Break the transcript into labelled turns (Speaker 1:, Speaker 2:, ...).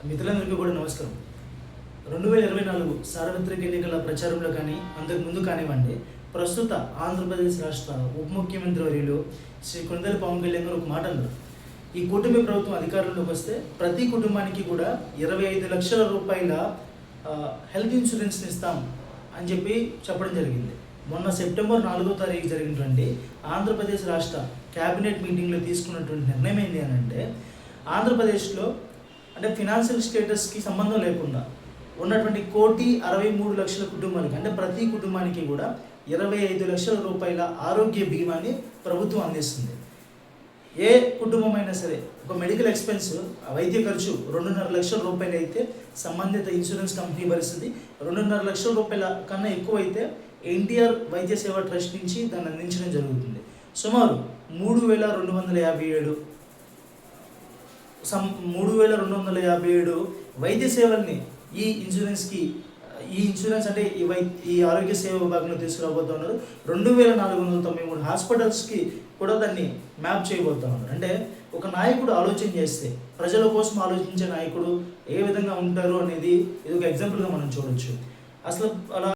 Speaker 1: మిత్రులందరికీ కూడా నమస్కారం. 2024 సార్వత్రిక ఎన్నికల ప్రచారంలో కానీ అంతకు ముందు కానివ్వండి, ప్రస్తుత ఆంధ్రప్రదేశ్ రాష్ట్ర ఉప ముఖ్యమంత్రి వర్యులు శ్రీ కొణిదెల పవన్ కళ్యాణ్ గారు ఒక మాట అన్నారు. ఈ కూటమి ప్రభుత్వం అధికారంలోకి వస్తే ప్రతి కుటుంబానికి కూడా 25 లక్షల రూపాయల హెల్త్ ఇన్సూరెన్స్ని ఇస్తాం అని చెప్పి చెప్పడం జరిగింది. మొన్న సెప్టెంబర్ 4వ తారీఖు జరిగినటువంటి ఆంధ్రప్రదేశ్ రాష్ట్ర క్యాబినెట్ మీటింగ్లో తీసుకున్నటువంటి నిర్ణయం ఏంటి అని అంటే, ఆంధ్రప్రదేశ్లో అంటే ఫినాన్షియల్ స్టేటస్కి సంబంధం లేకుండా ఉన్నటువంటి 1,63,00,000 కుటుంబాలకి, అంటే ప్రతి కుటుంబానికి కూడా 25 లక్షల రూపాయల ఆరోగ్య బీమాని ప్రభుత్వం అందిస్తుంది. ఏ కుటుంబం అయినా సరే ఒక మెడికల్ ఎక్స్పెన్స్ వైద్య ఖర్చు 2.5 లక్షల రూపాయలు అయితే సంబంధిత ఇన్సూరెన్స్ కంపెనీ భరిస్తుంది. 2.5 లక్షల రూపాయల కన్నా ఎక్కువ అయితే ఎన్టీఆర్ వైద్య సేవా ట్రస్ట్ నుంచి దాన్ని అందించడం జరుగుతుంది. సుమారు 3,257 వైద్య సేవల్ని ఈ ఇన్సూరెన్స్ అంటే ఈ ఆరోగ్య సేవ విభాగంలో తీసుకురాబోతున్నారు. 2,493 హాస్పిటల్స్కి కూడా దాన్ని మ్యాప్ చేయబోతున్నారు. అంటే ఒక నాయకుడు ఆలోచన చేస్తే, ప్రజల కోసం ఆలోచించే నాయకుడు ఏ విధంగా ఉంటారు అనేది ఇది ఒక ఎగ్జాంపుల్గా మనం చూడొచ్చు. అసలు అలా